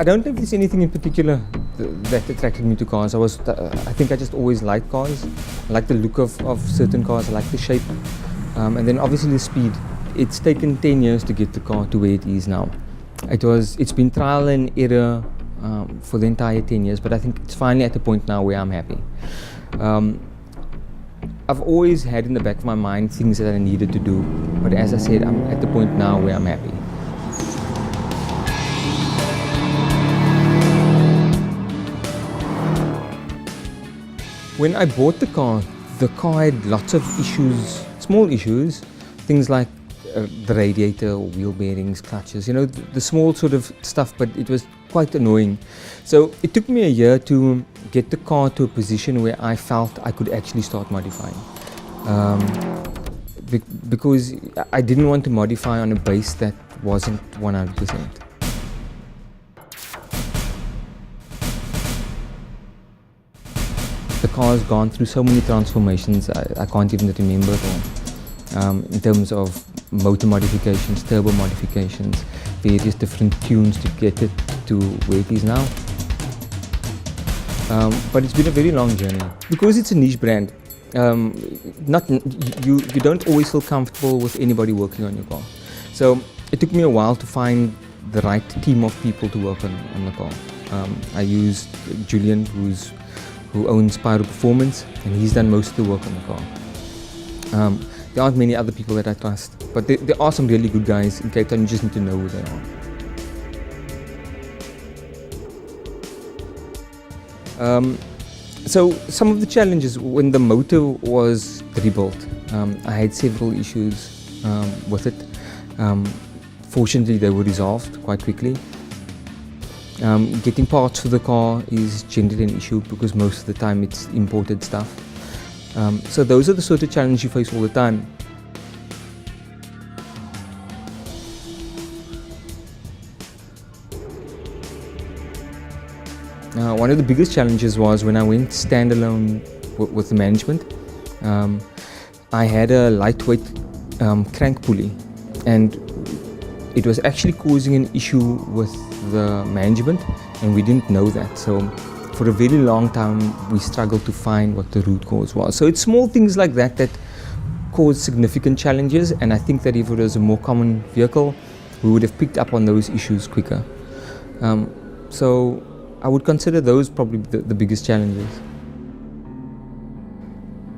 I don't know if there's anything in particular that attracted me to cars. I think I just always liked cars. I like the look of certain cars, I like the shape, and then obviously the speed. It's taken 10 years to get the car to where it is now. It's been trial and error for the entire 10 years, but I think it's finally at the point now where I'm happy. I've always had in the back of my mind things that I needed to do, but as I said, I'm at the point now where I'm happy. When I bought the car had lots of issues, small issues, things like the radiator or wheel bearings, clutches, you know, the small sort of stuff, but it was quite annoying. So it took me a year to get the car to a position where I felt I could actually start modifying. Because I didn't want to modify on a base that wasn't 100%. The car's gone through so many transformations, I can't even remember it all. In terms of motor modifications, turbo modifications, various different tunes to get it to where it is now. But it's been a very long journey. Because it's a niche brand, you don't always feel comfortable with anybody working on your car. So it took me a while to find the right team of people to work on the car. I used Julian, who owns Subaru Performance, and he's done most of the work on the car. There aren't many other people that I trust, but there are some really good guys in Cape Town. You just need to know who they are. So some of the challenges when the motor was rebuilt, I had several issues with it. Fortunately, they were resolved quite quickly. Getting parts for the car is generally an issue because most of the time it's imported stuff. So those are the sort of challenges you face all the time. One of the biggest challenges was when I went standalone with the management. I had a lightweight crank pulley, and it was actually causing an issue with the management, and we didn't know that. So for a very long time we struggled to find what the root cause was. So it's small things like that that cause significant challenges, and I think that if it was a more common vehicle, we would have picked up on those issues quicker. So I would consider those probably the biggest challenges.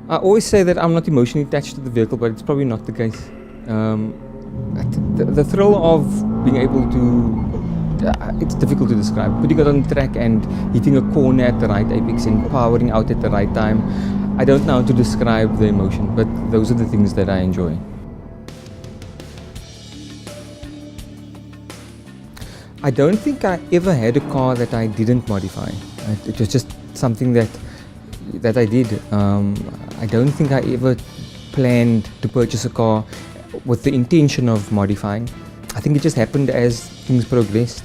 I always say that I'm not emotionally attached to the vehicle, but it's probably not the case. The thrill of being able to, it's difficult to describe. Putting it on the track and hitting a corner at the right apex and powering out at the right time. I don't know how to describe the emotion, but those are the things that I enjoy. I don't think I ever had a car that I didn't modify. It was just something that I did. I don't think I ever planned to purchase a car with the intention of modifying. I think it just happened as things progressed.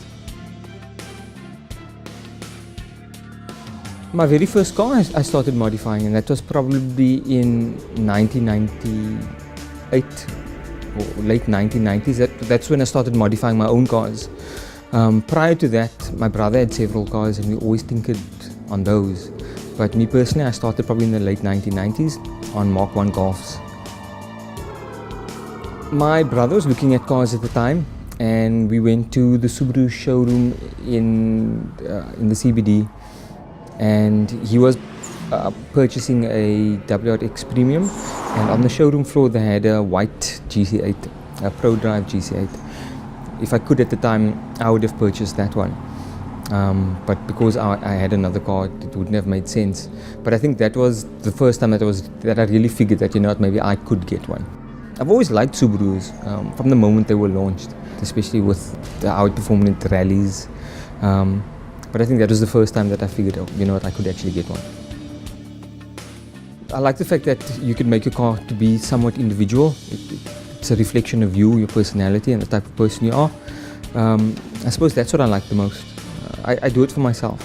My very first car I started modifying, and that was probably in 1998 or late 1990s. That's when I started modifying my own cars. Prior to that, my brother had several cars and we always tinkered on those. But me personally, I started probably in the late 1990s on Mark I Golfs. My brother was looking at cars at the time, and we went to the Subaru showroom in the CBD, and he was purchasing a WRX Premium, and on the showroom floor they had a white GC8, a Pro Drive GC8. If I could at the time, I would have purchased that one. But because I had another car, it wouldn't have made sense. But I think that was the first time that I really figured that, you know what, maybe I could get one. I've always liked Subarus from the moment they were launched, especially with how it performed in the rallies. But I think that was the first time that I figured, oh, you know what, I could actually get one. I like the fact that you can make your car to be somewhat individual. It's a reflection of you, your personality, and the type of person you are. I suppose that's what I like the most. I do it for myself.